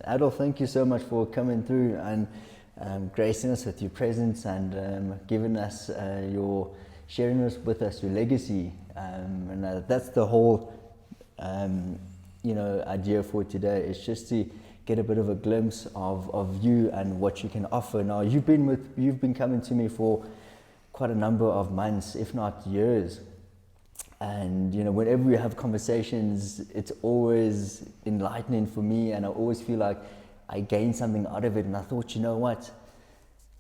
Adolf, thank you so much for coming through and gracing us with your presence and giving us sharing us with us your legacy. And that's the whole, idea for today. It's just to get a bit of a glimpse of you and what you can offer. Now, you've been coming to me for quite a number of months, if not years. And whenever we have conversations, it's always enlightening for me, and I always feel like I gain something out of it. And I thought,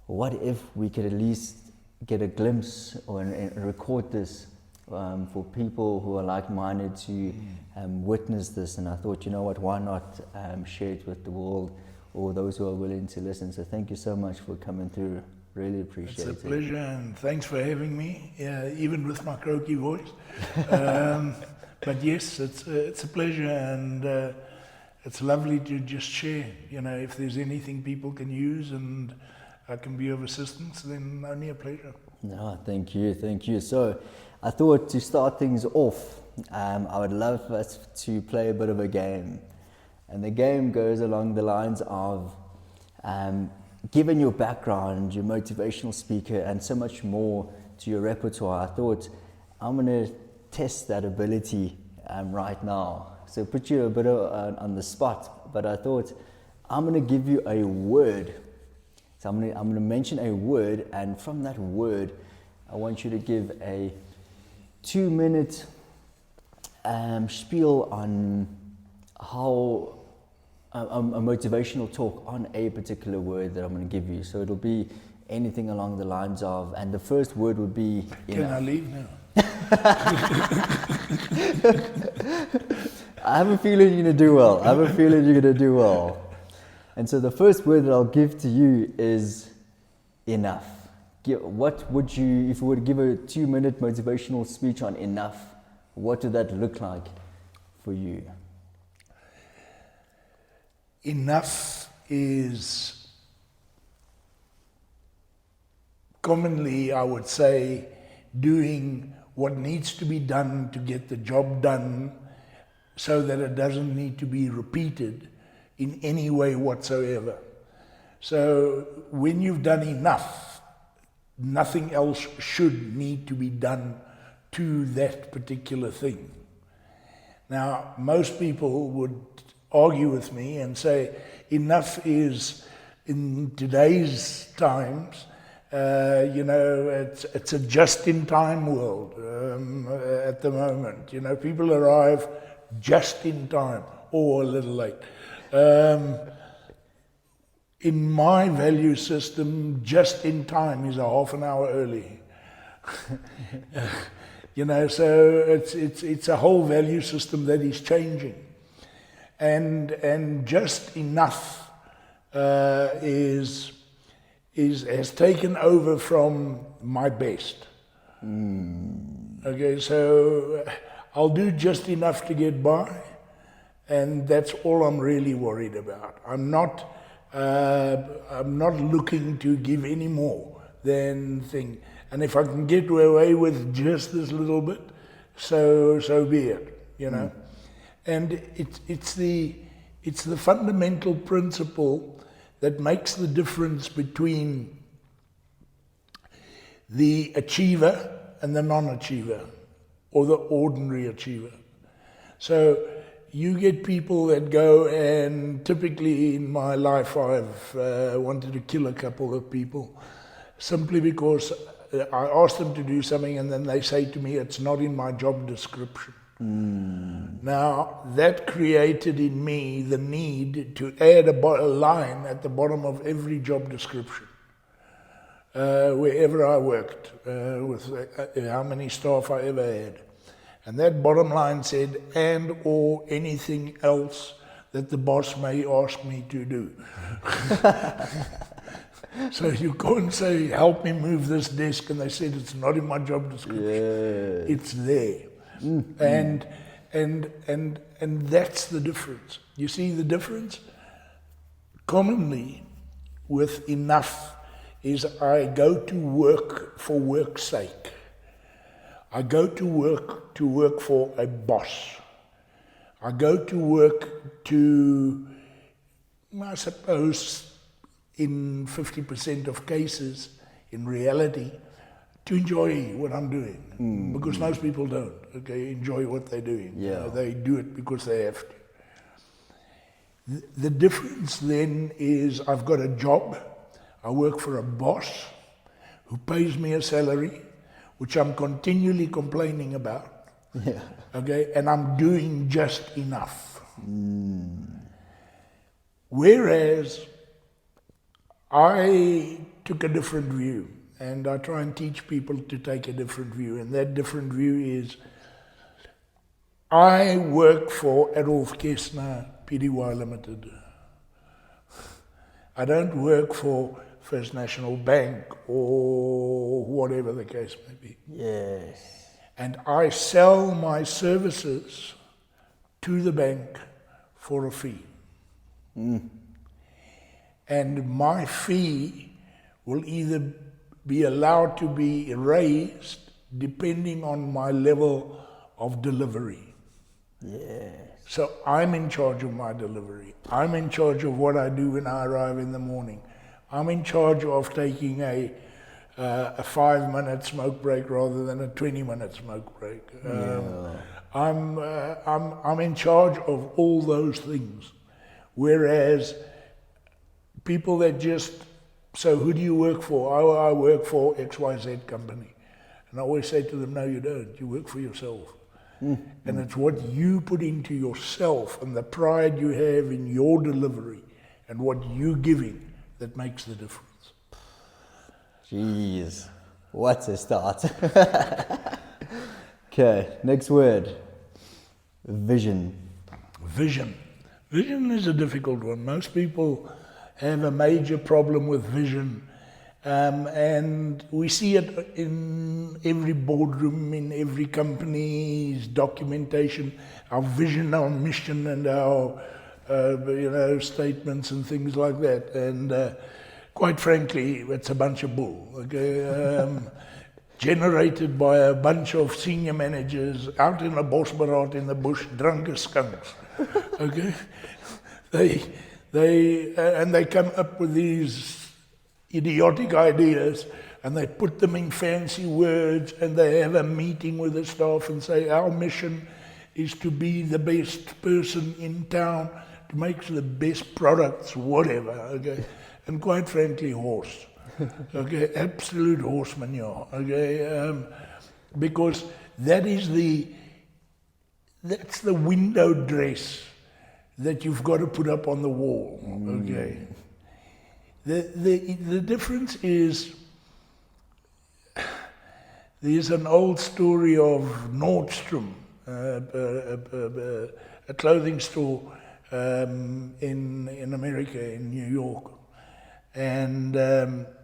what if we could at least get a glimpse and record this for people who are like-minded to witness this. And I thought, why not share it with the world or those who are willing to listen. So thank you so much for coming through. Really appreciate it. It's a pleasure, and thanks for having me, even with my croaky voice. But yes, it's a pleasure, and it's lovely to just share. If there's anything people can use and I can be of assistance, then only a pleasure. No, thank you. So I thought to start things off, I would love us to play a bit of a game. And the game goes along the lines of, given your background, your motivational speaker, and so much more to your repertoire, I thought I'm going to test that ability right now. So put you a bit on the spot, but I thought I'm going to give you a word. So I'm going to mention a word, and from that word, I want you to give a 2-minute spiel on how a motivational talk on a particular word that I'm going to give you. So it'll be anything along the lines of, and the first word would be enough. Can I leave now? I have a feeling you're going to do well. And so the first word that I'll give to you is enough. What would you, if you were to give a 2-minute motivational speech on enough, what would that look like for you? Enough is commonly, I would say, doing what needs to be done to get the job done so that it doesn't need to be repeated in any way whatsoever. So when you've done enough, nothing else should need to be done to that particular thing. Now, most people would argue with me and say enough is, in today's times, it's a just-in-time world at the moment. People arrive just in time or a little late. In my value system, just in time is a half an hour early. So it's a whole value system that is changing. And just enough has taken over from my best. Okay, so I'll do just enough to get by, and that's all I'm really worried about. I'm not looking to give any more than thing. And if I can get away with just this little bit, so be it. And it's the fundamental principle that makes the difference between the achiever and the non-achiever, or the ordinary achiever. So you get people that go, and typically in my life I've wanted to kill a couple of people simply because I ask them to do something and then they say to me, it's not in my job description. Now, that created in me the need to add a line at the bottom of every job description, wherever I worked, with how many staff I ever had. And that bottom line said, and or anything else that the boss may ask me to do. So you go and say, help me move this desk, and they said, it's not in my job description. Yeah. It's there. And that's the difference. You see the difference? Commonly, with enough, is I go to work for work's sake. I go to work for a boss. I go to work to I suppose in 50% of cases, in reality, to enjoy what I'm doing. Because most people don't, okay, enjoy what they're doing. Yeah. They do it because they have to. The difference then is I've got a job, I work for a boss who pays me a salary, which I'm continually complaining about, Yeah. okay, and I'm doing just enough. Whereas I took a different view, and I try and teach people to take a different view, and that different view is I work for Adolf Kestner PT1 Limited. I don't work for First National Bank or whatever the case may be. Yes. And I sell my services to the bank for a fee. And my fee will either be allowed to be raised depending on my level of delivery. Yes. So I'm in charge of my delivery. I'm in charge of what I do when I arrive in the morning. I'm in charge of taking a 5-minute smoke break rather than a 20-minute smoke break. I'm in charge of all those things. Whereas people that just, so who do you work for? Oh, I work for XYZ company. And I always say to them, no, you don't. You work for yourself. And it's what you put into yourself and the pride you have in your delivery and what you're giving that makes the difference. Jeez, what a start. Okay, next word. Vision. Vision. Vision is a difficult one. Most people have a major problem with vision. And we see it in every boardroom, in every company's documentation, our vision, our mission, and our statements and things like that. And quite frankly, it's a bunch of bull. Okay, generated by a bunch of senior managers out in the bosberaad in the bush, drunk as skunks. Okay, they come up with these idiotic ideas, and they put them in fancy words, and they have a meeting with the staff and say, our mission is to be the best person in town, to make the best products, whatever, okay? And quite frankly, horse, okay? Absolute horse manure, okay? Because that's the window dress that you've got to put up on the wall, okay? The difference is, there's an old story of Nordstrom, a clothing store in America, in New York. And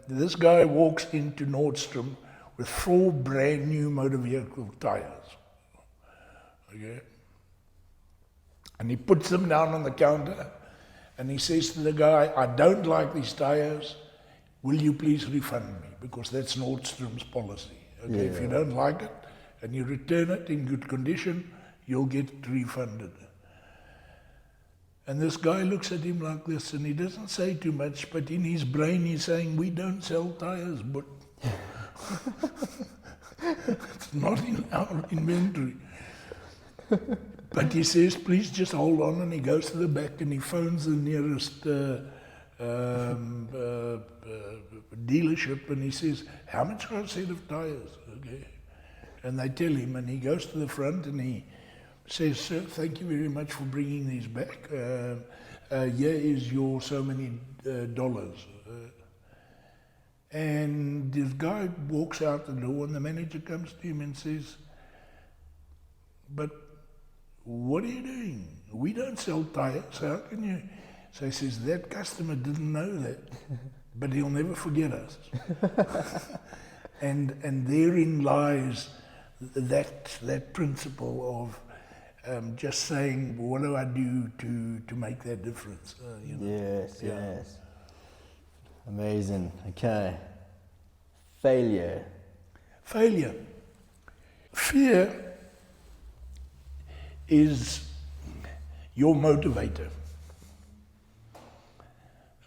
this guy walks into Nordstrom with 4 brand new motor vehicle tires. Okay? And he puts them down on the counter. And he says to the guy, I don't like these tires, will you please refund me? Because that's Nordstrom's policy. Okay, if you don't like it and you return it in good condition, you'll get refunded. And this guy looks at him like this, and he doesn't say too much, but in his brain he's saying, we don't sell tires, but it's not in our inventory. But he says, please just hold on, and he goes to the back and he phones the nearest dealership, and he says, how much are a set of tires? Okay. And they tell him, and he goes to the front and he says, sir, thank you very much for bringing these back. Here is your so many dollars. And this guy walks out the door, and the manager comes to him and says, but what are you doing? We don't sell tires. How can you? So he says, that customer didn't know that, but he'll never forget us. and therein lies that principle of just saying, what do I do to make that difference? Yes. Amazing. Okay. Failure. Fear is your motivator.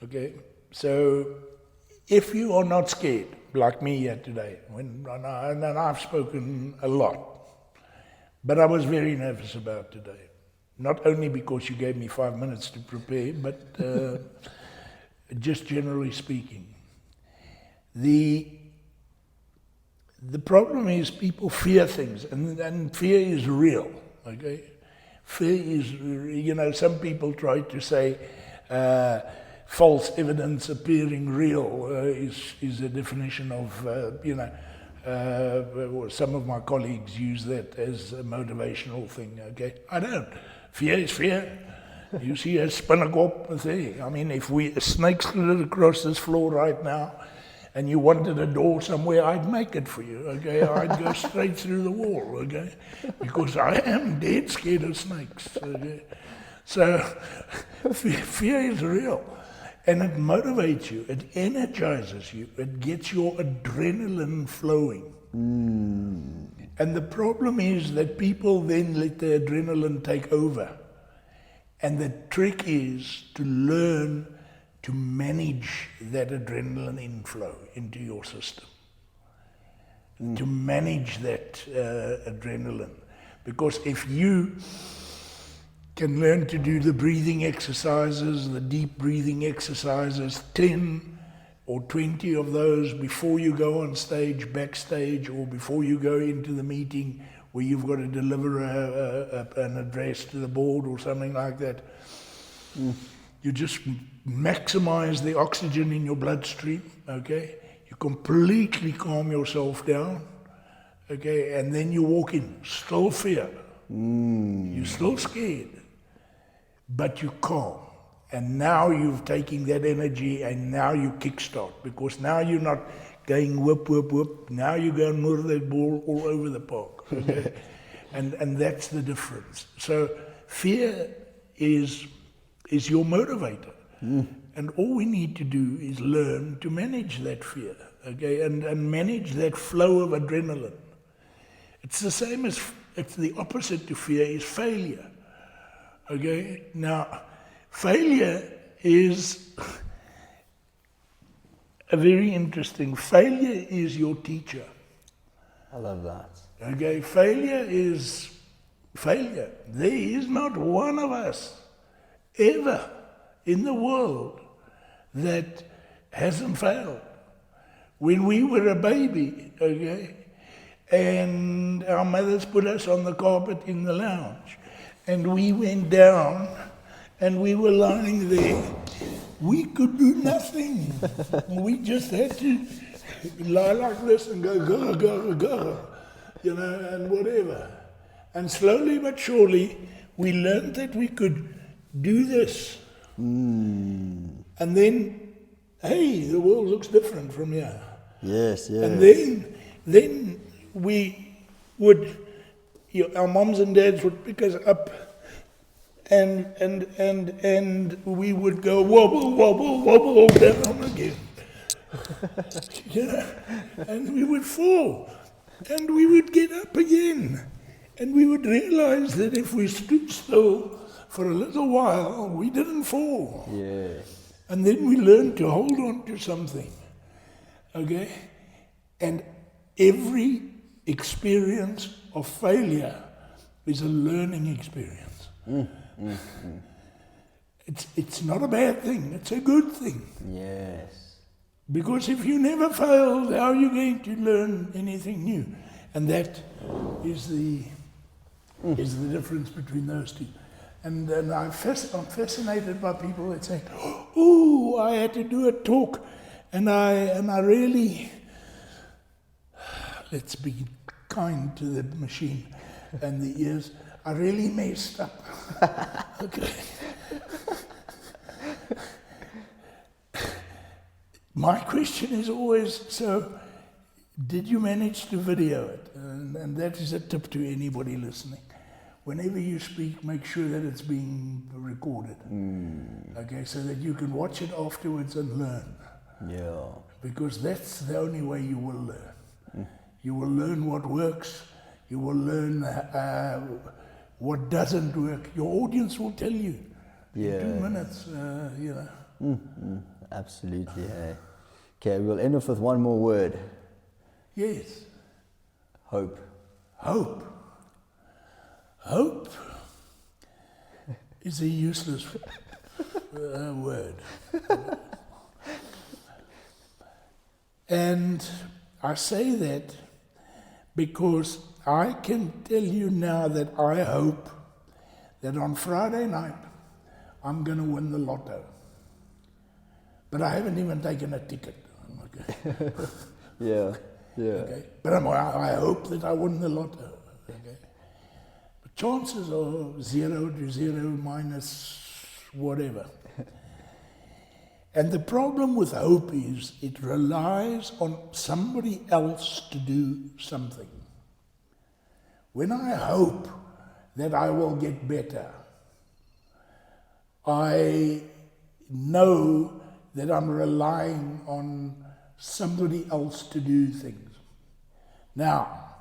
Okay, so if you are not scared, like me here today, and I've spoken a lot, but I was very nervous about today. Not only because you gave me 5 minutes to prepare, but just generally speaking. The problem is people fear things, and fear is real, okay? Fear is, some people try to say false evidence appearing real is a definition of, some of my colleagues use that as a motivational thing, okay? I don't. Fear is fear. You see a spinnekop there. I mean, if a snake slid across this floor right now, and you wanted a door somewhere, I'd make it for you, okay? I'd go straight through the wall, okay? Because I am dead scared of snakes, okay? So, fear is real. And it motivates you, it energizes you, it gets your adrenaline flowing. And the problem is that people then let the adrenaline take over. And the trick is to learn to manage that adrenaline inflow into your system. To manage that adrenaline. Because if you can learn to do the breathing exercises, the deep breathing exercises, 10 or 20 of those before you go on stage, backstage, or before you go into the meeting where you've got to deliver an address to the board or something like that, you just maximize the oxygen in your bloodstream, okay? You completely calm yourself down, okay? And then you walk in, still fear. You're still scared, but you're calm. And now you've taken that energy and now you kickstart, because now you're not going whoop, whoop, whoop. Now you're going to move that ball all over the park, okay? and that's the difference. So fear is your motivator. And all we need to do is learn to manage that fear, okay, and manage that flow of adrenaline. It's the same as, it's the opposite to fear is failure, okay? Now, failure is a very interesting, failure is your teacher. I love that. Okay, failure is failure. There is not one of us ever in the world that hasn't failed. When we were a baby, okay, and our mothers put us on the carpet in the lounge, and we went down, and we were lying there, we could do nothing. We just had to lie like this and go, go, go, go, and whatever. And slowly but surely, we learned that we could do this. And then, hey, the world looks different from here. Yes, yes. And then we would, our moms and dads would pick us up, and we would go wobble, wobble, wobble down again. And we would fall, and we would get up again, and we would realize that if we stood still for a little while, we didn't fall. Yes. And then we learned to hold on to something, okay? And every experience of failure is a learning experience. It's not a bad thing, it's a good thing. Yes. Because if you never failed, how are you going to learn anything new? And that is the difference between those two. And I'm fascinated by people that say, "Oh, I had to do a talk, and I really," let's be kind to the machine and the ears, "I really messed up." Okay. My question is always, so did you manage to video it? And that is a tip to anybody listening. Whenever you speak, make sure that it's being recorded. Okay, so that you can watch it afterwards and learn. Yeah. Because that's the only way you will learn. You will learn what works. You will learn what doesn't work. Your audience will tell you. Yeah. In 2 minutes, Absolutely. Hey. Okay, we'll end off with one more word. Yes. Hope. Hope. Hope is a useless word. And I say that because I can tell you now that I hope that on Friday night I'm going to win the lotto. But I haven't even taken a ticket. Okay. Yeah. Okay. But I hope that I win the lotto. Okay. But chances are 0 to 0 minus whatever. And the problem with hope is it relies on somebody else to do something. When I hope that I will get better, I know that I'm relying on somebody else to do things. Now,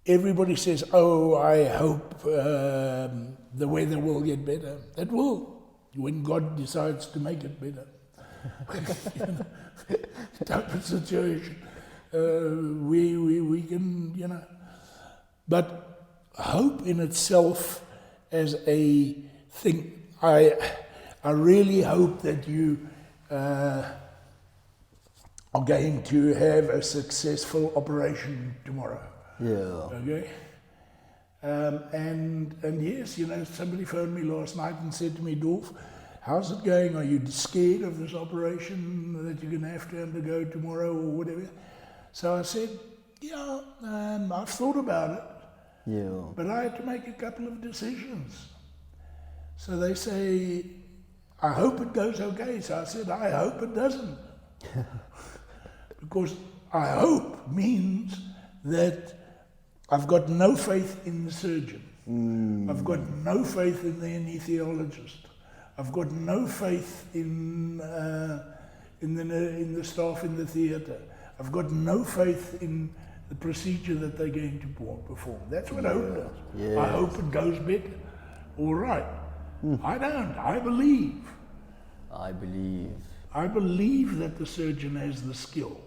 everybody says, oh, I hope the weather will get better. It will, when God decides to make it better. Type of situation. We can, But hope in itself as a thing, I really hope that you are going to have a successful operation tomorrow. Yeah. Okay? And yes, somebody phoned me last night and said to me, Dolf, how's it going? Are you scared of this operation that you're going to have to undergo tomorrow or whatever? So I said, yeah, I've thought about it. Yeah. But I had to make a couple of decisions. So they say, I hope it goes okay. So I said, I hope it doesn't. Because I hope means that I've got no faith in the surgeon. I've got no faith in the anesthesiologist. I've got no faith in the staff in the theatre. I've got no faith in the procedure that they're going to perform. That's what hope does. Yes. I hope it goes better. All right. I don't. I believe. I believe. I believe that the surgeon has the skill.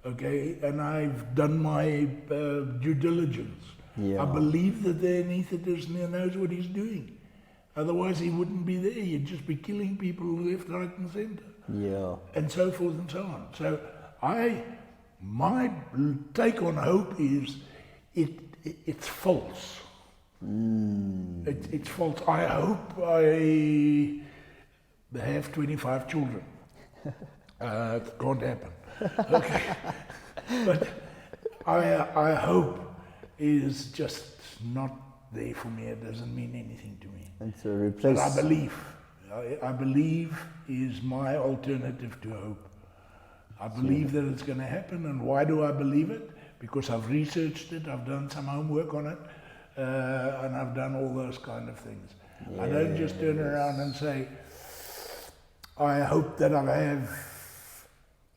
Okay, and I've done my due diligence. Yeah. I believe that the anaesthetist knows what he's doing. Otherwise, he wouldn't be there. He'd just be killing people left, right, and centre. Yeah. And so forth and so on. So, my take on hope is it's false. It's false. I hope I have 25 children. It can't happen. Okay. But I hope is just not there for me. It doesn't mean anything to me. And so replace. But I believe. I believe is my alternative to hope. I believe that it's going to happen. And why do I believe it? Because I've researched it, I've done some homework on it, and I've done all those kind of things. Yes. I don't just turn around and say, I hope that I have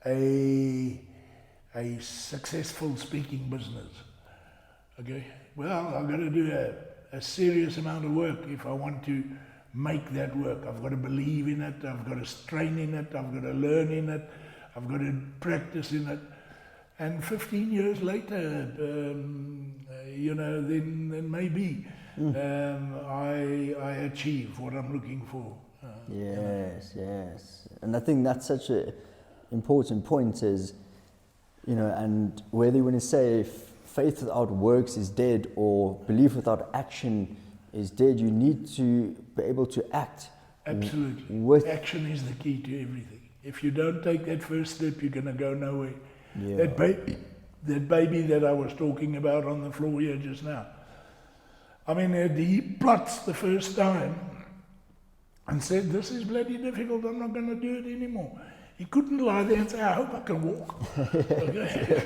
a successful speaking business. Okay? Well, I've got to do a serious amount of work if I want to make that work. I've got to believe in it, I've got to train in it, I've got to learn in it, I've got to practice in it. And 15 years later, then maybe I achieve what I'm looking for. Yes. And I think that's such an important point is, and whether you want to say faith without works is dead or belief without action is dead, you need to be able to act. Absolutely. Action is the key to everything. If you don't take that first step, you're going to go nowhere. Yeah. That baby that I was talking about on the floor here just now. I mean, he plots the first time and said, this is bloody difficult, I'm not going to do it anymore. He couldn't lie there and say, I hope I can walk. Okay.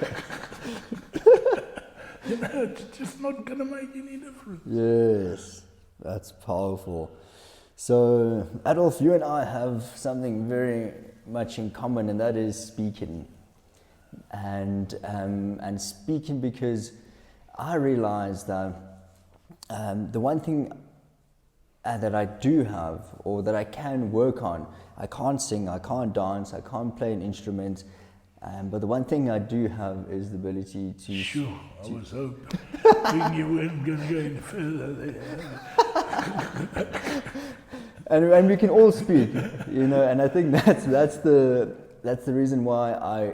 It's just not going to make any difference. Yes, that's powerful. So, Adolf, you and I have something very much in common, and that is speaking. And speaking because I realized that the one thing and that I do have, or that I can work on. I can't sing, I can't dance, I can't play an instrument, but the one thing I do have is the ability to... Sure, I was hoping you weren't going to go any further there. And we can all speak, you know, and I think that's the reason why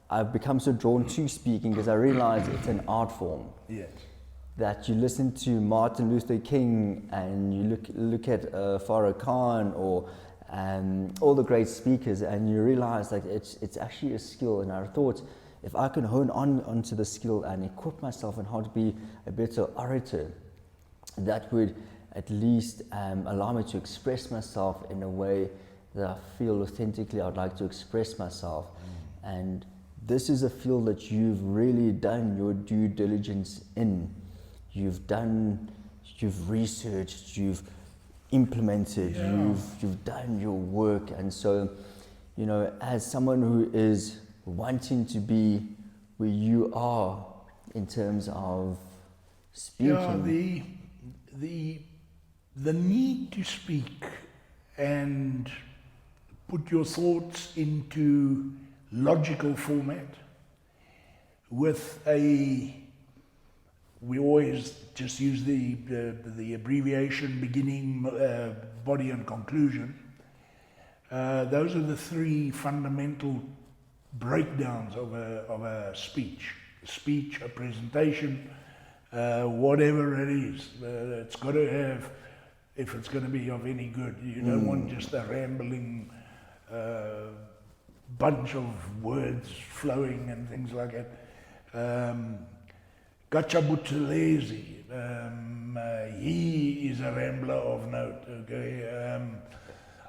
I've become so drawn to speaking, because I realize it's an art form. Yes. That you listen to Martin Luther King and you look at Farah Khan or all the great speakers, and you realize that it's actually a skill. And I thought, if I can hone onto the skill and equip myself on how to be a better orator, that would at least allow me to express myself in a way that I feel authentically I'd like to express myself. And this is a field that you've really done your due diligence in. You've researched, you've implemented, you've done your work. And so, you know, as someone who is wanting to be where you are in terms of speaking. Yeah, the need to speak and put your thoughts into logical format with we always just use the abbreviation beginning, body and conclusion. Those are the three fundamental breakdowns of a speech. A speech, a presentation, whatever it is. It's got to have, if it's going to be of any good, you don't want just a rambling bunch of words flowing and things like that. Gachabuthelezi, he is a rambler of note, okay?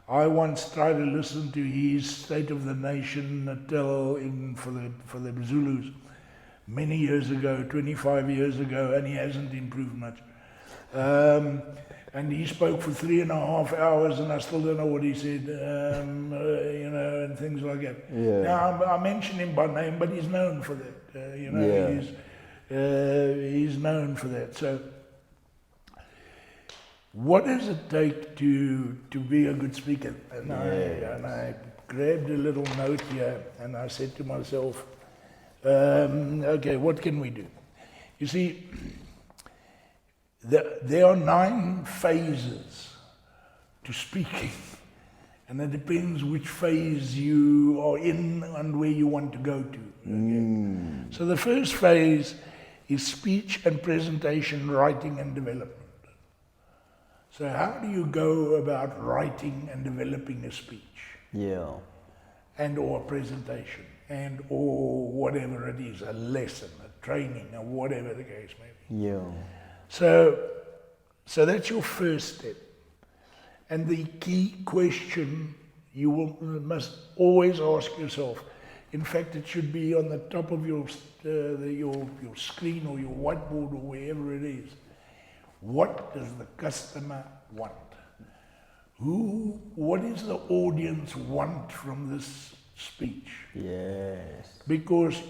I once tried to listen to his State of the Nation for the Zulus many years ago, 25 years ago, and he hasn't improved much. And he spoke for 3.5 hours, and I still don't know what he said, you know, and things like that. Yeah. Now, I mention him by name, but he's known for that, you know, he's known for that. So, what does it take to be a good speaker? And I grabbed a little note here, and I said to myself, okay, what can we do? You see, there are 9 phases to speaking, and it depends which phase you are in and where you want to go to. Okay? So the first phase is speech and presentation, writing and development. So how do you go about writing and developing a speech? Yeah. And or a presentation, and or whatever it is, a lesson, a training, or whatever the case may be. Yeah. So that's your first step. And the key question you must always ask yourself, in fact it should be on the top of your screen or your whiteboard or wherever it is. What does the customer want? What does the audience want from this speech? Yes. Because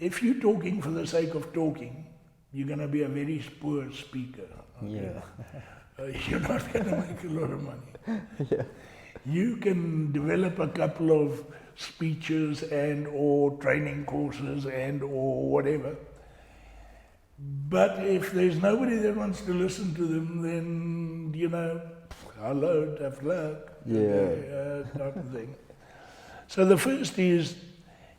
if you're talking for the sake of talking, you're going to be a very poor speaker. Okay? Yeah. You're not going to make a lot of money. Yeah. You can develop a couple of speeches and or training courses and or whatever. But if there's nobody that wants to listen to them, then, you know, hello, tough luck. Yeah. Type of thing. So the first is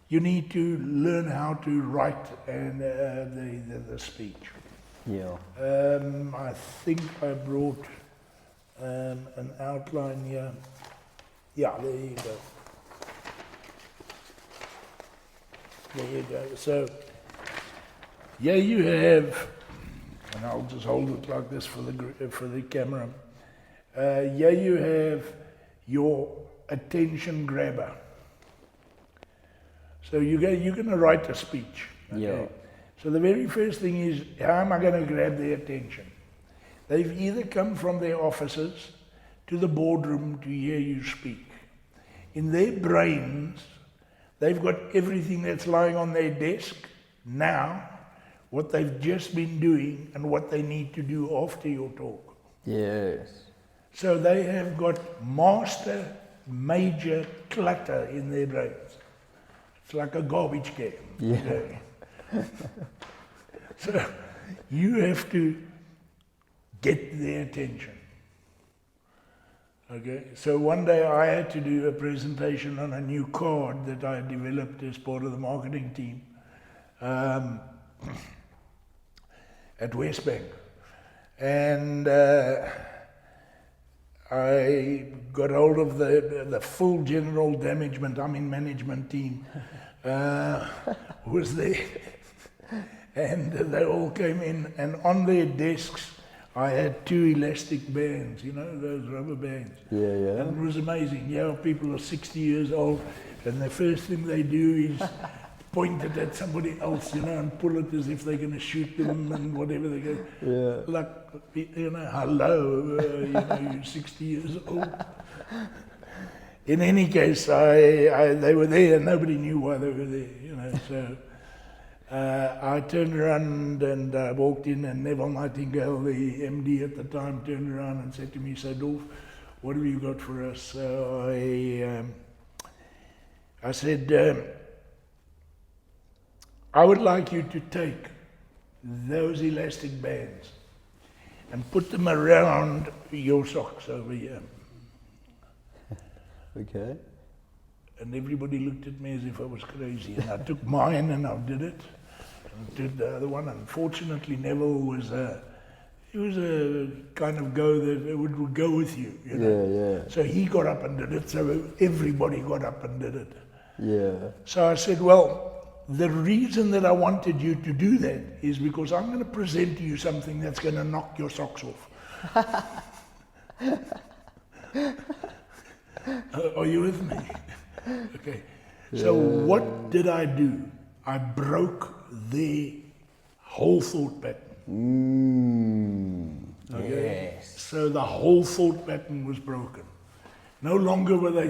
you need to learn how to write and the speech. Yeah. I think I brought an outline here. Yeah, there you go. There you go. So here you have, and I'll just hold it like this for the camera. Here you have your attention grabber. So you're going to write a speech. Okay? Yeah. So the very first thing is, how am I going to grab their attention? They've either come from their offices to the boardroom to hear you speak. In their brains, they've got everything that's lying on their desk now, what they've just been doing and what they need to do after your talk. Yes. So they have got master major clutter in their brains. It's like a garbage can. Yeah. Okay? So you have to get their attention. Okay, so one day I had to do a presentation on a new card that I developed as part of the marketing team at Westbank. And I got hold of the full general management team was there. And they all came in, and on their desks I had 2 elastic bands, you know, those rubber bands. Yeah, yeah. And it was amazing. Yeah, people are 60 years old, and the first thing they do is point it at somebody else, you know, and pull it as if they're going to shoot them and whatever they go. Yeah. Like, you know, hello, you know, you're 60 years old. In any case, they were there, and nobody knew why they were there, you know, so... I turned around and I walked in, and Neville Nightingale, the MD at the time, turned around and said to me, "So Dolph, what have you got for us?" So I said, "I would like you to take those elastic bands and put them around your socks over here." Okay. And everybody looked at me as if I was crazy. And I took mine and I did it. And did the other one. Unfortunately, Neville was a kind of go that would go with you, you know. Yeah, yeah. So he got up and did it. So everybody got up and did it. Yeah. So I said, well, the reason that I wanted you to do that is because I'm going to present to you something that's going to knock your socks off. Are you with me? Okay. So what did I do? I broke their whole thought pattern. Okay. Yes. So the whole thought pattern was broken. No longer were they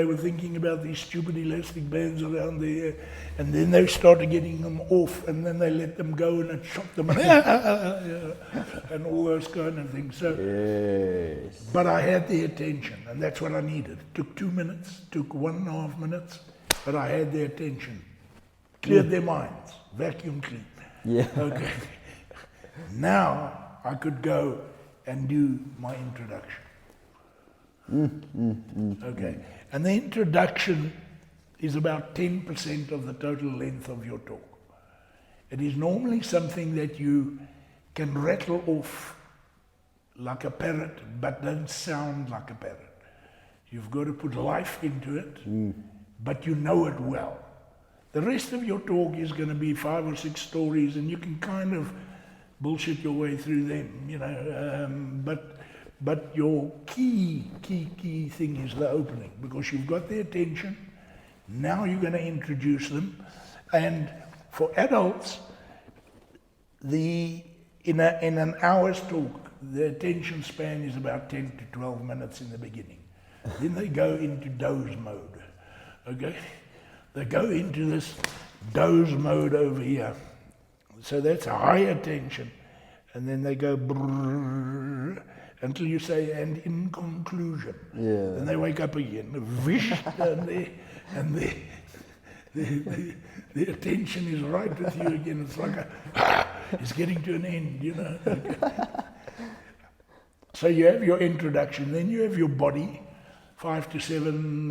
were thinking about these stupid elastic bands around there, and then they started getting them off, and then they let them go, and it shocked them, and all those kind of things. So, Yes. but I had their attention, and that's what I needed. It took 2 minutes, took 1.5 minutes, but I had their attention. Cleared their minds, vacuum clean. Yeah. Okay. Now I could go and do my introduction. Okay. And the introduction is about 10% of the total length of your talk. It is normally something that you can rattle off like a parrot, but don't sound like a parrot. You've got to put life into it, but you know it well. The rest of your talk is going to be 5 or 6 stories, and you can kind of bullshit your way through them, you know, but your key thing is the opening, because you've got their attention. Now you're going to introduce them. And for adults, in an hour's talk, the attention span is about 10 to 12 minutes in the beginning. Then they go into doze mode, okay? They go into this doze mode over here. So that's a high attention. And then they go brrrr, until you say, and in conclusion. Yeah. Then they wake up again, vish, and the attention is right with you again. It's like it's getting to an end, you know. So you have your introduction, then you have your body, 5 to 7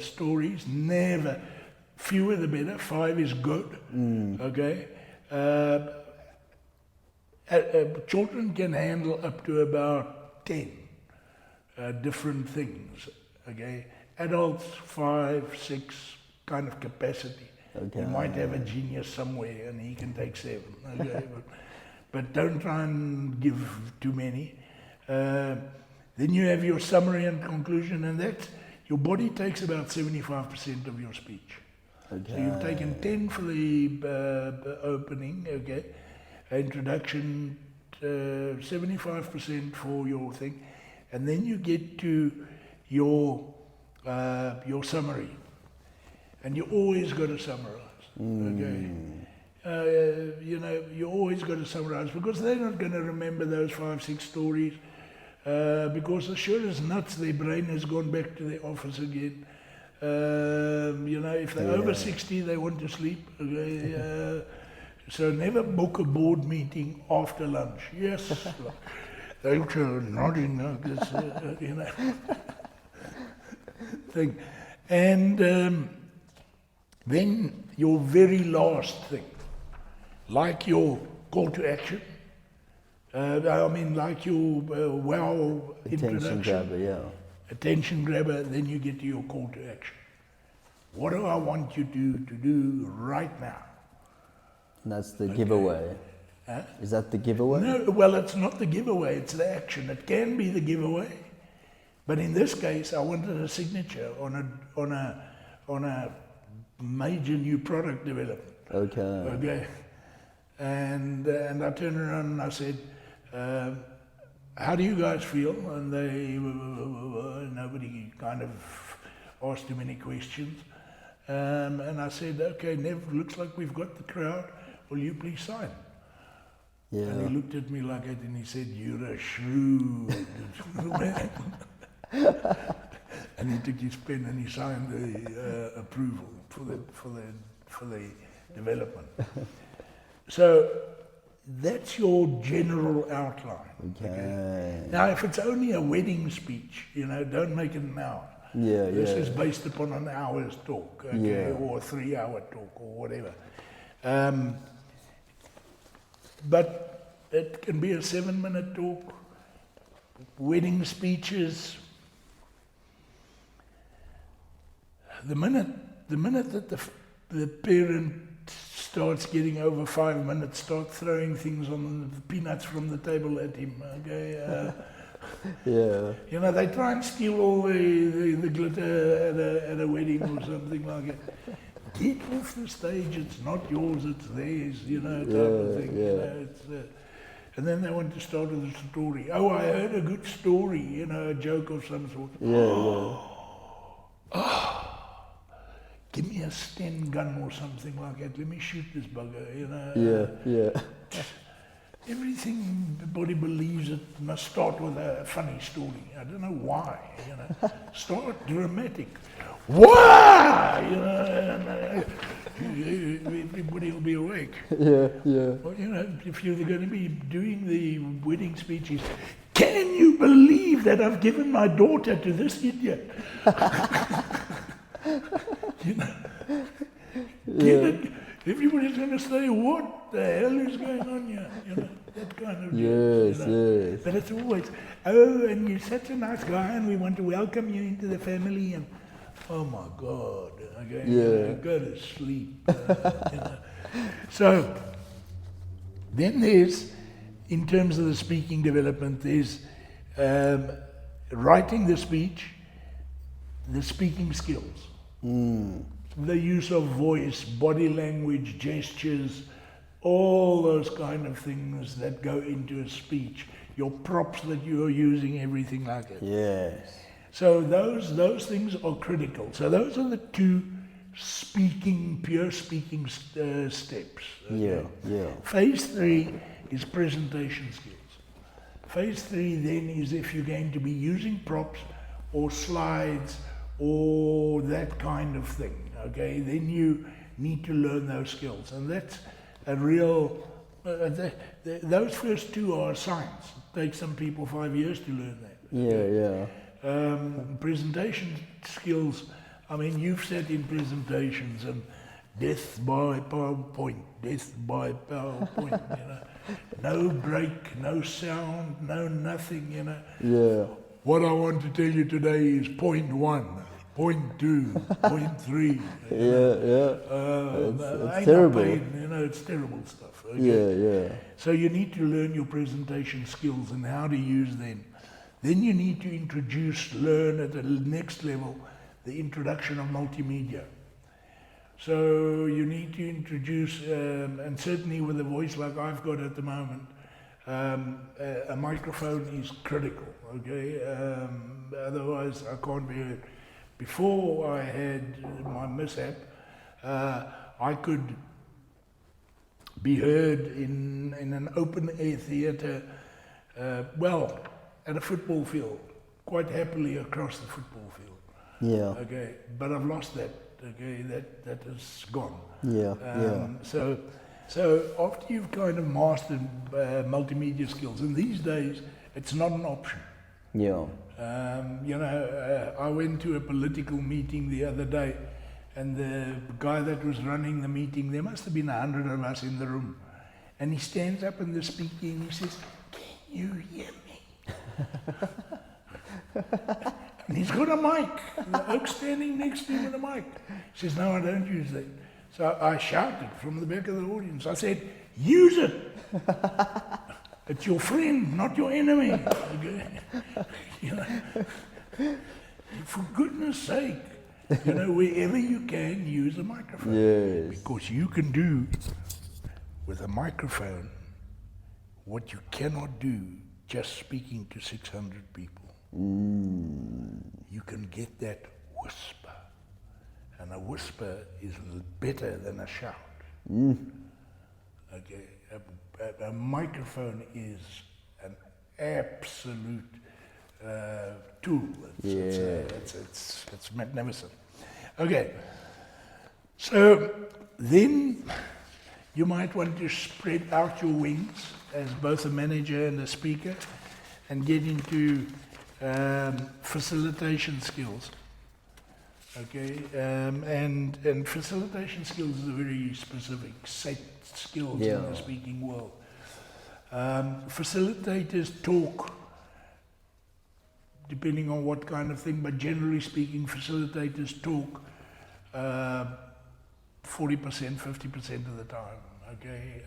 stories, never, fewer the better, 5 is good, okay. Children can handle up to about 10 different things, okay. Adults, 5, 6 kind of capacity. Okay. You might have a genius somewhere and he can take 7, okay. But don't try and give too many. Then you have your summary and conclusion, and that your body takes about 75% of your speech. Okay. So you've taken 10 for the opening, okay, introduction, 75% for your thing, and then you get to your summary, and you always got to summarize, okay. You know, you always got to summarize because they're not going to remember those 5-6 stories because as sure as nuts their brain has gone back to their office again. You know, if they're over 60 they want to sleep. Okay, so never book a board meeting after lunch. Yes, thanks for nodding like this, you know. Thing. And then your very last thing, like your call to action, I mean like your wow Attention introduction, grabber, yeah. attention grabber, then you get to your call to action. What do I want you to do right now? And that's the giveaway. Huh? Is that the giveaway? No, well, it's not the giveaway, it's the action. It can be the giveaway. But in this case, I wanted a signature on a major new product development. Okay. Okay. And I turned around and I said, how do you guys feel? And nobody kind of asked too many questions. And I said, okay, Nev, looks like we've got the crowd. Will you please sign? Yeah. And he looked at me like that and he said, you're a shrewd man. And he took his pen and he signed the approval for the development. So that's your general outline. Okay. Now, if it's only a wedding speech, you know, don't make it an hour. Yeah, This yeah. is based upon an hour's talk, okay, Yeah. or a 3-hour talk, or whatever. But it can be a 7-minute talk. Wedding speeches. The minute that the parent starts getting over 5 minutes, start throwing things on the peanuts from the table at him. Okay, Yeah. you know, they try and steal all the glitter at a wedding or something like that. Get off the stage. It's not yours. It's theirs. You know, type of thing. Yeah. You know, it's, and then they want to start with a story. Oh, I heard a good story. You know, a joke of some sort. Yeah, yeah. Give me a Sten gun or something like that. Let me shoot this bugger, you know. Yeah, yeah. Everything everybody believes it must start with a funny story. I don't know why, you know. Start dramatic. Why? You know, and, everybody will be awake. Yeah, yeah. Well, you know, if you're going to be doing the wedding speeches, can you believe that I've given my daughter to this idiot? You know, everybody's going to say, what the hell is going on here? You know, that kind of Yes, you know. yes. But it's always, oh, and you're such a nice guy, and we want to welcome you into the family, and oh my God, okay, Yeah. go to sleep. You know. So, then there's, in terms of the speaking development, there's writing the speech, the speaking skills. The use of voice, body language, gestures, all those kind of things that go into a speech. Your props that you are using, everything like that. Yes. So those things are critical. So those are the two pure speaking steps. Okay? Yeah, yeah. Phase 3 is presentation skills. Phase 3 then is if you're going to be using props or slides or that kind of thing, okay, then you need to learn those skills. And that's a real, those first two are science. It takes some people 5 years to learn that. Yeah, yeah. Presentation skills, I mean, you've sat in presentations and death by PowerPoint, death by PowerPoint, you know. No break, no sound, no nothing, you know. Yeah. What I want to tell you today is point 1, point 2, point 3. It's terrible. You know, it's terrible stuff. Okay? Yeah, yeah. So you need to learn your presentation skills and how to use them. Then you need to learn at the next level, the introduction of multimedia. So you need to introduce, and certainly with a voice like I've got at the moment, a microphone is critical, okay? Otherwise I can't be heard. Before I had my mishap, I could be heard in an open air theatre, well, at a football field, quite happily across the football field. Yeah. Okay, but I've lost that. Okay, that is gone. Yeah. So after you've kind of mastered multimedia skills, and these days it's not an option. Yeah. I went to a political meeting the other day, and the guy that was running the meeting, there must have been 100 of us in the room, and he stands up in the speaking, he says, "Can you hear me?" And he's got a mic, the oak standing next to him with a mic. He says, "No, I don't use that." So I shouted from the back of the audience, I said, "Use it! It's your friend, not your enemy." Okay? For goodness sake, wherever you can, use a microphone. Yes. Because you can do with a microphone what you cannot do just speaking to 600 people. You can get that whisper, and a whisper is better than a shout. Okay, a microphone is an absolute tool. It's magnificent. Okay, so then you might want to spread out your wings as both a manager and a speaker, and get into facilitation skills. Okay, and facilitation skills is a very specific set skills in the speaking world. Facilitators talk, depending on what kind of thing, but generally speaking, facilitators talk 40%, 50% of the time. Okay.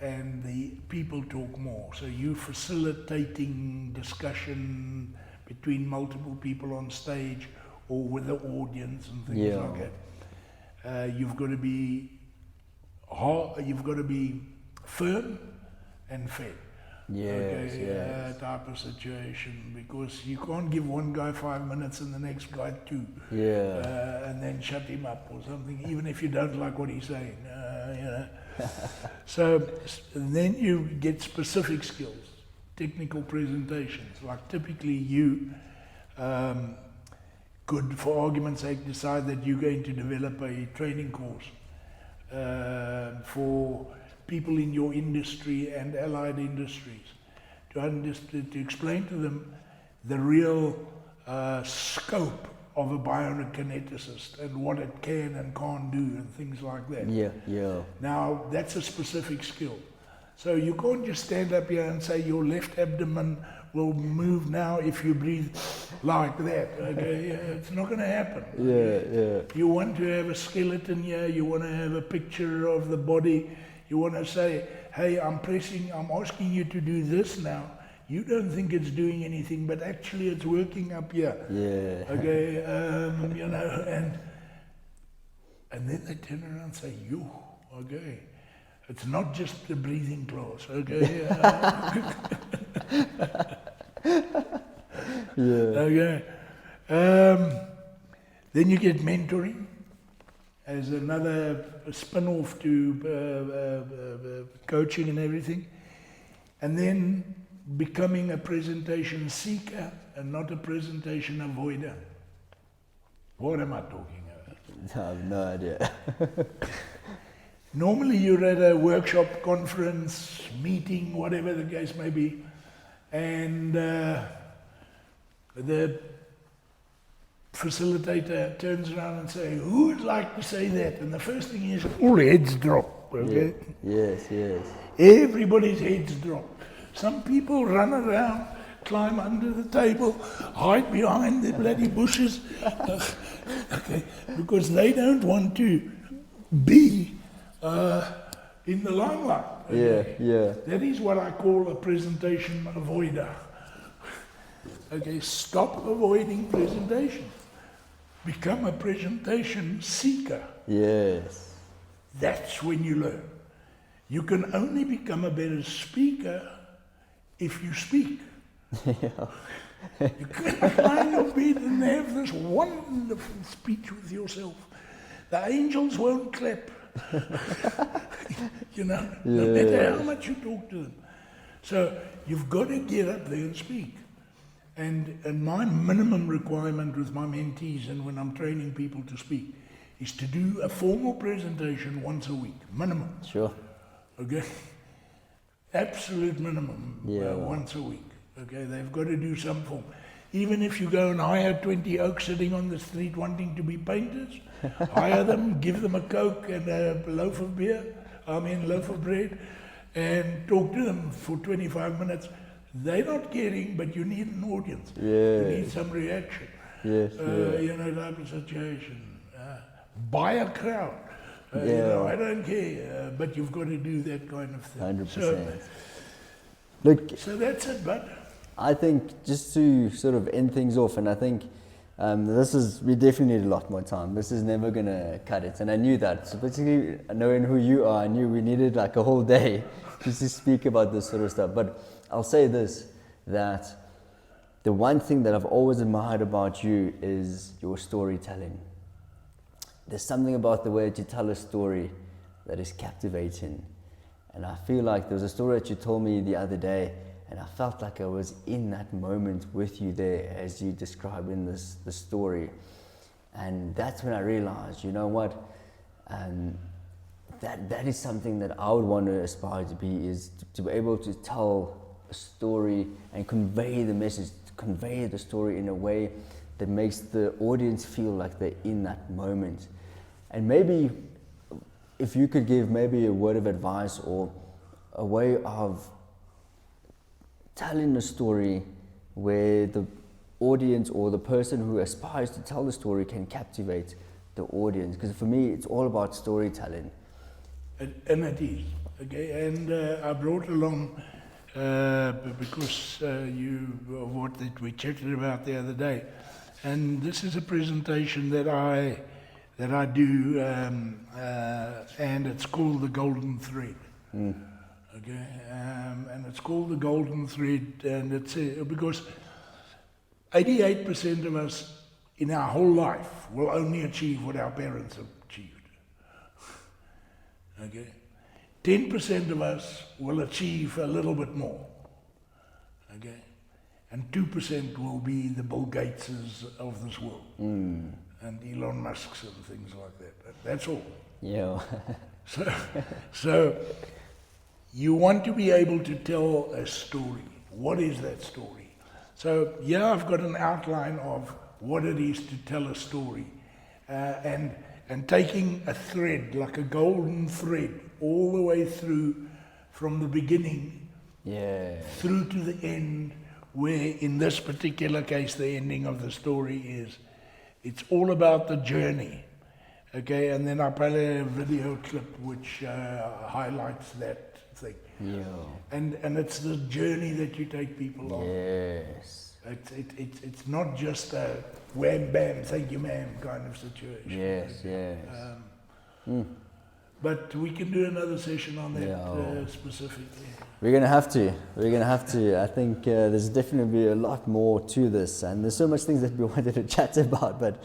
And the people talk more. So you facilitating discussion between multiple people on stage or with the audience and things like that. You've got to be firm and fair. Type of situation, because you can't give one guy 5 minutes and the next guy 2. And then shut him up or something, even if you don't like what he's saying. So then you get specific skills, technical presentations. Like typically you could, for argument's sake, decide that you're going to develop a training course for people in your industry and allied industries to explain to them the real scope of a biokineticist and what it can and can't do and things like that. Now, that's a specific skill. So you can't just stand up here and say your left abdomen will move now if you breathe like that. Okay, it's not going to happen. You want to have a skeleton here, you want to have a picture of the body, you want to say, "Hey, I'm asking you to do this now. You don't think it's doing anything, but actually it's working up here." Okay, and then they turn around and say, "You, okay, it's not just the breathing class, okay." Okay. Then you get mentoring as another spin-off to coaching and everything, and then becoming a presentation seeker and not a presentation avoider. What am I talking about? I have no idea. Normally you're at a workshop, conference, meeting, whatever the case may be, and the facilitator turns around and says, "Who would like to say that?" And the first thing is, all heads drop. Okay? Yes. Everybody's heads drop. Some people run around, climb under the table, hide behind the bloody bushes, okay, because they don't want to be in the limelight. Okay? That is what I call a presentation avoider. Okay, stop avoiding presentation. Become a presentation seeker. Yes. That's when you learn. You can only become a better speaker if you speak. You can't lie in your bed and have this wonderful speech with yourself. The angels won't clap. No matter how much you talk to them. So you've got to get up there and speak. And my minimum requirement with my mentees and when I'm training people to speak is to do a formal presentation once a week, minimum. Sure. Okay? Absolute minimum, once a week. Okay, they've got to do some form. Even if you go and hire 20 oaks sitting on the street wanting to be painters, hire them, give them a Coke and a loaf of bread, and talk to them for 25 minutes. They're not caring, but you need an audience. Yeah. You need some reaction. Yes. Type of situation. Buy a crowd. I don't care, but you've got to do that kind of thing. 100%. So that's it, bud. I think just to sort of end things off, and I think we definitely need a lot more time. This is never going to cut it, and I knew that. So basically, knowing who you are, I knew we needed like a whole day just to speak about this sort of stuff. But I'll say this, that the one thing that I've always admired about you is your storytelling. There's something about the way that you tell a story that is captivating. And I feel like there was a story that you told me the other day, and I felt like I was in that moment with you there as you describing the story. And that's when I realized, you know what, that is something that I would want to aspire to be, is to be able to tell a story and convey the message, convey the story in a way that makes the audience feel like they're in that moment. And maybe if you could give maybe a word of advice or a way of telling a story where the audience or the person who aspires to tell the story can captivate the audience. Because for me, it's all about storytelling. And it is, okay? And I brought along, because what that we chatted about the other day, and this is a presentation that I do, and it's called The Golden Thread. Okay, and it's called The Golden Thread, and it's because 88% of us in our whole life will only achieve what our parents have achieved. Okay, 10% of us will achieve a little bit more. Okay, and 2% will be the Bill Gateses of this world, and Elon Musk's and things like that. That's all. Yeah. So you want to be able to tell a story. What is that story? So I've got an outline of what it is to tell a story, and taking a thread, like a golden thread, all the way through from the beginning through to the end, where in this particular case the ending of the story is, it's all about the journey. Okay, and then I play a video clip which highlights that thing. Yeah. And it's the journey that you take people on. Yes. It's not just a wham bam, thank you ma'am kind of situation. Yes. But we can do another session on that specifically. We're gonna have to. I think there's definitely a lot more to this, and there's so much things that we wanted to chat about, but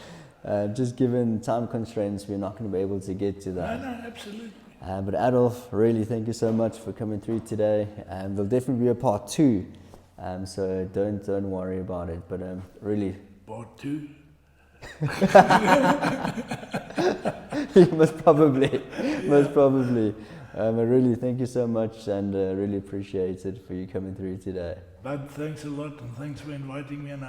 just given time constraints, we're not going to be able to get to that. No, absolutely. But Adolf, really thank you so much for coming through today. There'll definitely be a part 2, so don't worry about it. But really, part 2. most probably. I really thank you so much, and really appreciate it for you coming through today. Bud, thanks a lot, and thanks for inviting me. And